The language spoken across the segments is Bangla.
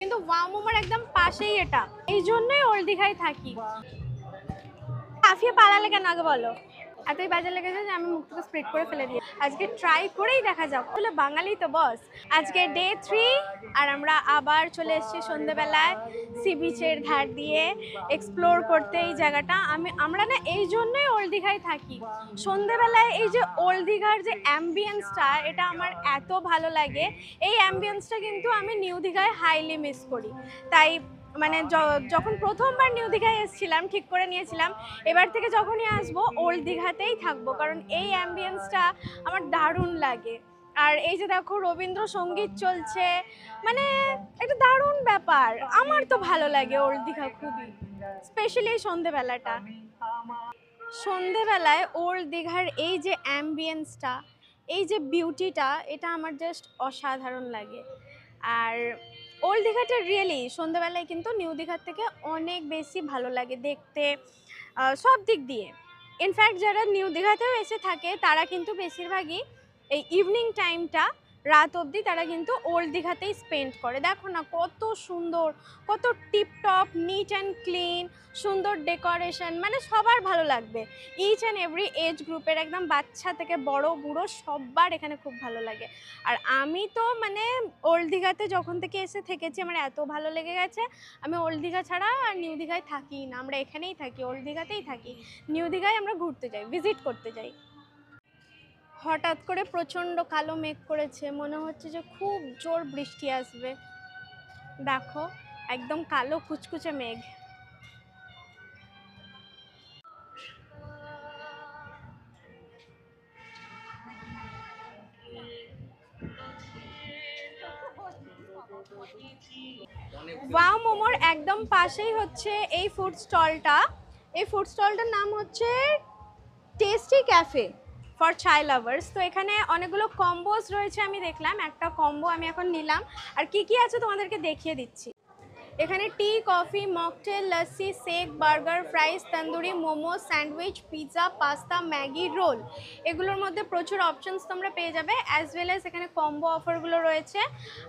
কিন্তু ওয়াও মোমোর একদম পাশেই এটা, এই জন্যই ওল্ড দীঘায় থাকি। কাফিয়ে পালালে কেন আগে বলো? এতই বাজে লেগেছে যে আমি মুখ থেকে স্প্রেড করে ফেলে দিই। আজকে ট্রাই করেই দেখা যাক, বলে বাঙালি তো বস। আজকে ডে 3 আর আমরা আবার চলে এসেছি সন্ধ্যেবেলায় সি বিচের ধার দিয়ে এক্সপ্লোর করতে এই জায়গাটা। আমরা না এই জন্যই ওল্ড দীঘায় থাকি। সন্ধ্যেবেলায় এই যে ওল্ড দীঘার যে অ্যাম্বিয়েন্সটা, এটা আমার এত ভালো লাগে। এই অ্যাম্বিয়েন্সটা কিন্তু আমি নিউ দীঘায় হাইলি মিস করি। তাই মানে যখন প্রথমবার নিউ দীঘায় এসেছিলাম ঠিক করে নিয়েছিলাম এবার থেকে যখনই আসবো ওল্ড দীঘাতেই থাকবো, কারণ এই অ্যাম্বিয়েন্সটা আমার দারুণ লাগে। আর এই যে দেখো রবীন্দ্রসঙ্গীত চলছে, মানে একটা দারুণ ব্যাপার। আমার তো ভালো লাগে ওল্ড দীঘা খুবই, স্পেশালি সন্ধেবেলাটা। সন্ধেবেলায় ওল্ড দীঘার এই যে অ্যাম্বিয়েন্সটা, এই যে বিউটিটা, এটা আমার জাস্ট অসাধারণ লাগে। আর ওল্ড দীঘাটা রিয়েলি সন্ধ্যাবেলায় কিন্তু নিউ দীঘার থেকে অনেক বেশি ভালো লাগে দেখতে, সব দিক দিয়ে। ইনফ্যাক্ট যারা নিউ দীঘাতেও এসে থাকে তারা কিন্তু বেশিরভাগই এই ইভিনিং টাইমটা, রাত অবধি তারা কিন্তু ওল্ড দীঘাতেই স্পেন্ড করে। দেখো না কত সুন্দর, কত টিপটপ, নিট অ্যান্ড ক্লিন, সুন্দর ডেকোরেশন, মানে সবার ভালো লাগবে। ইচ অ্যান্ড এভরি এজ গ্রুপের, একদম বাচ্চা থেকে বড় বুড়ো সবার এখানে খুব ভালো লাগে। আর আমি তো মানে ওল্ড দীঘাতে যখন থেকে এসে থেকেছি আমার এত ভালো লেগে গেছে, আমি ওল্ড দীঘা ছাড়া আর নিউ দীঘায় থাকি না। আমরা এখানেই থাকি, ওল্ড দীঘাতেই থাকি। নিউ দীঘায় আমরা ঘুরতে যাই, ভিজিট করতে যাই। হঠাৎ করে প্রচণ্ড কালো মেঘ করেছে, মনে হচ্ছে যে খুব জোর বৃষ্টি আসবে। দেখো একদম কালো কুচকুচে মেঘ। ওয়াও মোমোর একদম পাশেই হচ্ছে এই ফুড স্টলটা। এই ফুড স্টলটার নাম হচ্ছে টেস্টি ক্যাফে ফর চাই লাভার্স। তো এখানে অনেকগুলো কম্বোস রয়েছে, আমি দেখলাম একটা কম্বো আমি এখন নিলাম। আর কি কি আছে তোমাদেরকে দেখিয়ে দিচ্ছি। এখানে tea, coffee, mocktail, lassi, shake, burger, fries, tandoori, momo, sandwich, pizza, pasta, Maggi, roll, এগুলোর মধ্যে প্রচুর অপশনস তোমরা পেয়ে যাবে। অ্যাজ ওয়েল এস এখানে কম্বো অফারগুলো রয়েছে।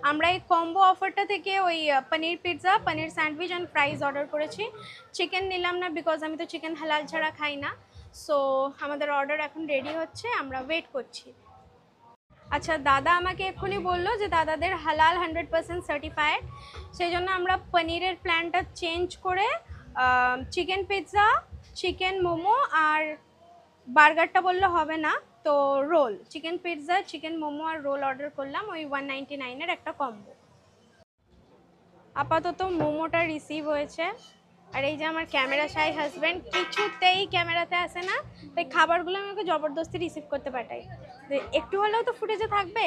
আমরা এই কম্বো অফারটা থেকে ওই paneer pizza, paneer sandwich and fries order করেছি। চিকেন নিলাম না, বিকজ আমি তো চিকেন হালাল ছাড়া খাই না। সো আমাদের অর্ডার এখন রেডি হচ্ছে, আমরা ওয়েট করছি। আচ্ছা, দাদা আমাকে এক্ষুনি বললো যে দাদাদের হালাল 100% সার্টিফাইড, সেই জন্য আমরা পনিরের প্ল্যানটা চেঞ্জ করে চিকেন পিৎজা, চিকেন মোমো আর বার্গারটা বললে হবে না, তো roll, chicken pizza, chicken momo আর রোল অর্ডার করলাম, ওই 199-এর একটা কম্বো। আপাতত মোমোটা রিসিভ হয়েছে। আর এই যে আমার ক্যামেরা শাই হাজব্যান্ড কিছুতেই ক্যামেরাতে আসে না, তাই খাবারগুলো আমি ওকে জবরদস্তি রিসিভ করতে পাঠাই, একটু হলেও তো ফুটেজে থাকবে।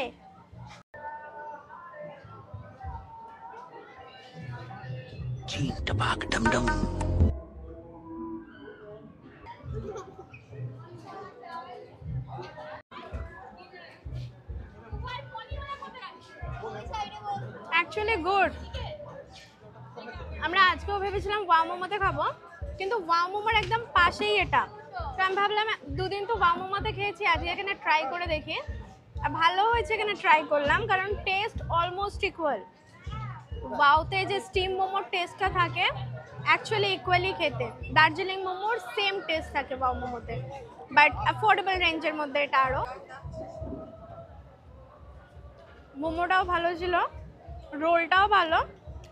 Actually good. আমরা আজকেও ভেবেছিলাম ওয়াও মোমোতে খাবো, কিন্তু ওয়াও মোমোর একদম পাশেই এটা। তো আমি ভাবলাম দুদিন তো ওয়াও মোমোতে খেয়েছি, আজকে এখানে ট্রাই করে দেখি। আর ভালো হয়েছে এখানে ট্রাই করলাম, কারণ টেস্ট অলমোস্ট ইকুয়াল। ওয়াওতে যে স্টিম মোমোর টেস্টটা থাকে অ্যাকচুয়ালি ইকুয়ালি খেতে। দার্জিলিং মোমোর সেম টেস্ট থাকে ওয়াও মোমোতে, বাট অ্যাফোর্ডেবল রেঞ্জের মধ্যে এটা আরও। মোমোটাও ভালো ছিল, রোলটাও ভালো।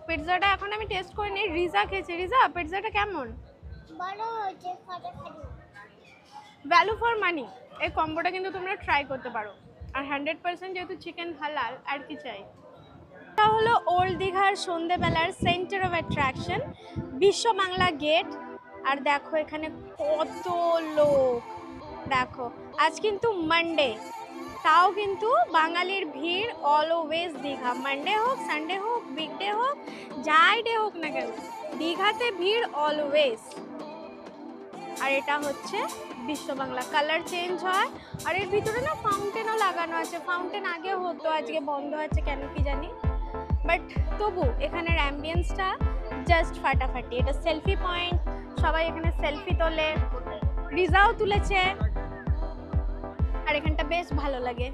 পিৎজাটা এখন আমি টেস্ট করিনি, রিজা খেয়েছি। রিজা, পিৎজাটা কেমন? ভালো হয়েছে, ফাটাফাটি। ভ্যালু ফর মানি, এই কম্বোটা কিন্তু তোমরা ট্রাই করতে পারো। আর 100% যেহেতু চিকেন হালাল, আর কি চাই। এটা হলো ওল্ড দীঘার সন্ধ্যেবেলার সেন্টার অফ অ্যাট্রাকশন, বিশ্ব বাংলা গেট। আর দেখো এখানে কত লোক, দেখো আজ কিন্তু মানডে, তাও কিন্তু বাঙালির ভিড় অলওয়েজ দীঘা। মানডে হোক, সানডে হোক, উইকডে হোক, যাই ডে হোক না কেন, দীঘাতে ভিড় অলওয়েজ। আর এটা হচ্ছে বিশ্ব বাংলা, কালার চেঞ্জ হয়। আর এর ভিতরে না ফাউন্টেনও লাগানো আছে। ফাউন্টেন আগে হতো, আজকে বন্ধ আছে কেন কি জানি, বাট তবু এখানের অ্যাম্বিয়েন্সটা জাস্ট ফাটাফাটি। এটা সেলফি পয়েন্ট, সবাই এখানে সেলফি তোলে, রিজাও তুলেছে। আর এখানটা বেশ ভালো লাগে।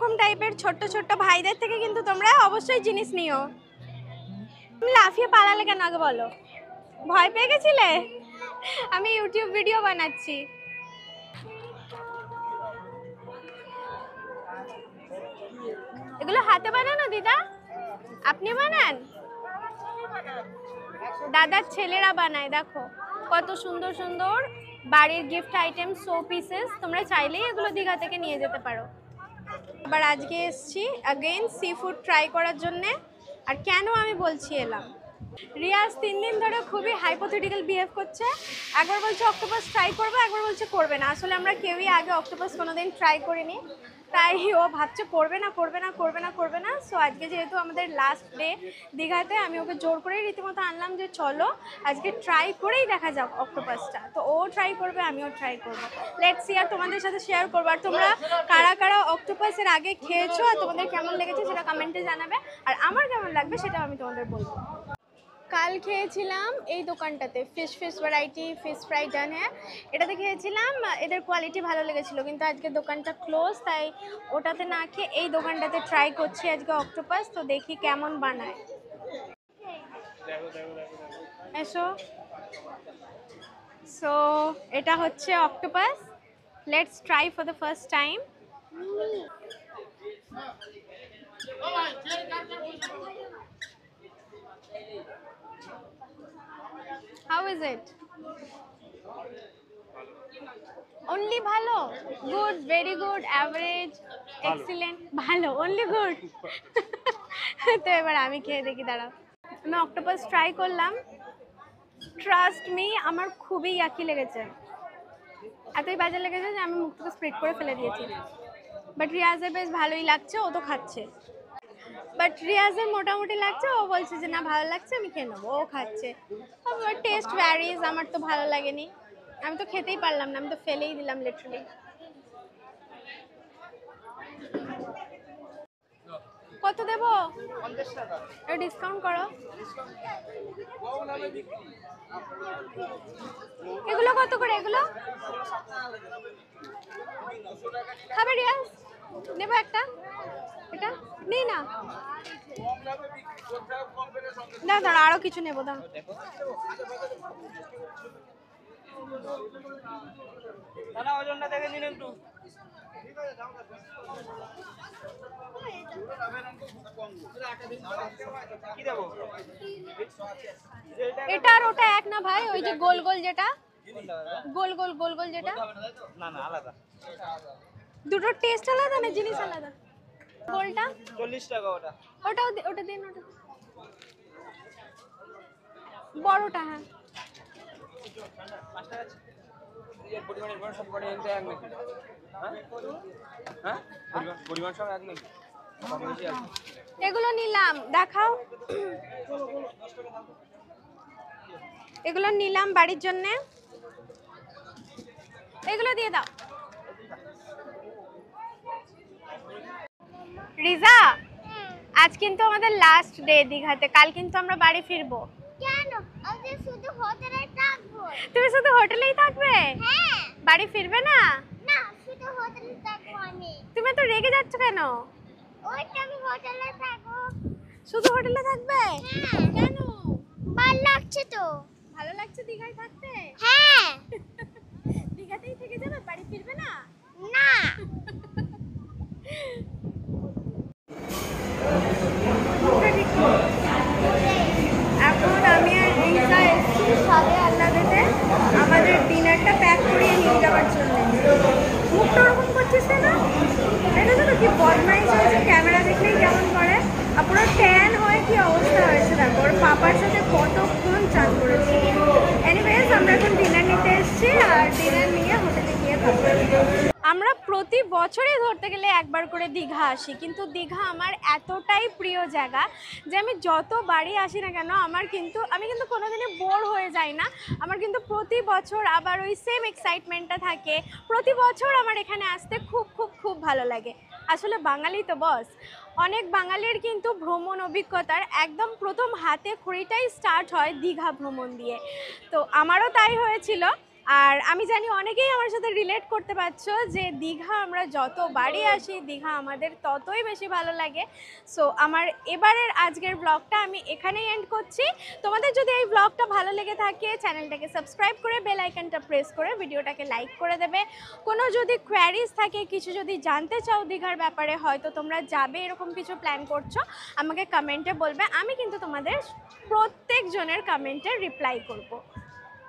এরকম টাইপের ছোট্ট ছোট্ট ভাইদের থেকে কিন্তু তোমরা অবশ্যই জিনিস নিও। তুমি লাফিয়ে পালালে কেন আগে বলো? ভয় পেয়ে গেছিলে? আমি ইউটিউব ভিডিও বানাচ্ছি। এগুলো হাতে বানানো দিদা? আপনি বানান? দাদার ছেলেরা বানায়, দেখো কত সুন্দর সুন্দর বাড়ির গিফট আইটেম, শো পিসেস। তোমরা চাইলেই এগুলো দীঘা থেকে নিয়ে যেতে পারো। আবার আজকে এসছি अगेन সি ফুড ট্রাই করার জন্য। আর কেন আমি বলছি এলাম, রিয়াজ 3 দিন ধরে খুবই হাইপোথেটিক্যাল বিহেভ করছে। একবার বলছে অক্টোপাস ট্রাই করবে, একবার বলছে করবে না। আসলে আমরা কেউই আগে অক্টোপাস কোনোদিন ট্রাই করিনি, তাই ও ভাবছে করবে না করবে না করবে না করবে না। সো আজকে যেহেতু আমাদের লাস্ট ডে দীঘাতে, আমি ওকে জোর করেই রীতিমতো আনলাম যে চলো আজকে ট্রাই করেই দেখা যাক অক্টোপাসটা। তো ও ট্রাই করবে, আমিও ট্রাই করবো। Let's see. আর তোমাদের সাথে শেয়ার করবো। আর তোমরা কারা কারা অক্টোপাসের আগে খেয়েছো আর তোমাদের কেমন লেগেছে সেটা কমেন্টে জানাবে, আর আমার কেমন লাগবে সেটাও আমি তোমাদের বলবো। কাল খেয়েছিলাম এই দোকানটাতে, ফিশ ভ্যারাইটি ফিশ ফ্রাই ডান হ্যাঁ, এটাতে খেয়েছিলাম। এদের কোয়ালিটি ভালো লেগেছিল, কিন্তু আজকে দোকানটা ক্লোজ, তাই ওটাতে না খেয়ে এই দোকানটাতে ট্রাই করছি আজকে অক্টোপাস। তো দেখি কেমন বানায়। এসো। সো এটা হচ্ছে octopus, let's try for the first time. How is it? Only ভালো? Good, very good, average, excellent, ভালো, only good. তো এবার আমি খেয়ে দেখি, দাঁড়াও। আমি অক্টোপাস ট্রাই করলাম, ট্রাস্ট মি আমার খুবই ইয়াকি লেগেছে। এতই বাজে লেগেছে যে আমি মুখ থেকে স্প্রেড করে ফেলে দিয়েছি। বাট রিয়াজের বেশ ভালোই লাগছে, ও তো খাচ্ছে। বাট রিয়াজের মোটামুটি লাগছে, ও বলছে যে না ভালো লাগছে, আমি খেয়ে নেবো, ও খাচ্ছে। আমার টেস্ট ভ্যারিজ, আমার তো ভালো লাগেনি, আমি তো খেতেই পারলাম না, আমি তো ফেলেই দিলাম লিটারালি। কত দেবো? 50 টাকা। ডিসকাউন্ট করো। এগুলো কত করে? এগুলো খাবে রিয়াজ? নেবো একটা? এটা নেই না, না দাঁড়া আরো কিছু নেবো, দাঁড়া। দাদা ওজনটা দেখে নিন একটু। কি দেবো? এটা আর ওটা এক না ভাই? ওই যে গোল গোল যেটা, গোল গোল গোল গোল যেটা? না না আলাদা, দুটোর টেস্ট আলাদা না জিনিস আলাদা? গোলটা 40 টাকা ওটা। ওটা দিন, ওটা বড়টা। হ্যাঁ পরিমাণ সব করে নিতে এক নাকি? হ্যাঁ পরিমাণ সব এক নাকি? এগুলো নিলাম, দেখাও। এগুলো নিলাম বাড়ির জন্য, এগুলো দিয়ে দাও। রিজা, আজ কিন্তু আমাদের লাস্ট ডে দীঘাতে, কাল কিন্তু আমরা বাড়ি ফিরবো। কেন? আমি শুধু হোটেলে থাকবো। তুমি শুধু হোটেলেই থাকবে? হ্যাঁ। বাড়ি ফিরবে না? না, শুধু হোটেলে থাকবো আমি। তুমি তো রেগে যাচ্ছ কেন? ওইটা আমি হোটেলে থাকবো। শুধু হোটেলে থাকবে? হ্যাঁ। কেন? ভালো লাগছে তো। ভালো লাগছে দীঘায় থাকতে? হ্যাঁ। দীঘাতেই থেকে যাবে, বাড়ি ফিরবে না? না। এখন আমি আর রিজা এসেছি সাথে আল্লাহতে আমাদের ডিনারটা প্যাক করিয়ে নিয়ে যাওয়ার জন্য। মুখটা ওরকম করছিস কেন? এটা তো কি বদমাইশ হয়েছে, ক্যামেরা দেখলেই কেমন করে। আর পুরো ট্যান হয়ে কি অবস্থা হয়েছে দেখো। ওর পাপার সাথে কতক্ষণ চান করেছি। এনিওয়েজ আমরা এখন ডিনার নিতে এসেছি, আর ডিনার নিয়ে হোটেলে গিয়ে খাবো। আমরা প্রতি বছরই ধরতে গেলে একবার করে দীঘা আসি, কিন্তু দীঘা আমার এতটাই প্রিয় জায়গা যে আমি যত বাড়ি আসি না কেন আমি কিন্তু কোনোদিনই বোর হয়ে যাই না। আমার কিন্তু প্রতি বছর আবার ওই সেম এক্সাইটমেন্টটা থাকে। প্রতি বছর আমার এখানে আসতে খুব খুব খুব ভালো লাগে। আসলে বাঙালি তো বস, অনেক বাঙালির কিন্তু ভ্রমণ অভিজ্ঞতার একদম প্রথম হাতে খড়িটাই স্টার্ট হয় দীঘা ভ্রমণ দিয়ে। তো আমারও তাই হয়েছিল। আর আমি জানি অনেকেই আমার সাথে রিলেট করতে পারছো যে দীঘা আমরা যতবারই আসি দীঘা আমাদের ততই বেশি ভালো লাগে। সো আমার এবারের আজকের ব্লগটা আমি এখানেই এন্ড করছি। তোমাদের যদি এই ব্লগটা ভালো লেগে থাকে চ্যানেলটাকে সাবস্ক্রাইব করে বেল আইকনটা প্রেস করে ভিডিওটাকে লাইক করে দেবে। কোনো যদি কোয়ারিজ থাকে, কিছু যদি জানতে চাও দীঘার ব্যাপারে, হয়তো তোমরা যাবে এরকম কিছু প্ল্যান করছো, আমাকে কমেন্টে বলবে, আমি কিন্তু তোমাদের প্রত্যেকজনের কমেন্টে রিপ্লাই করব।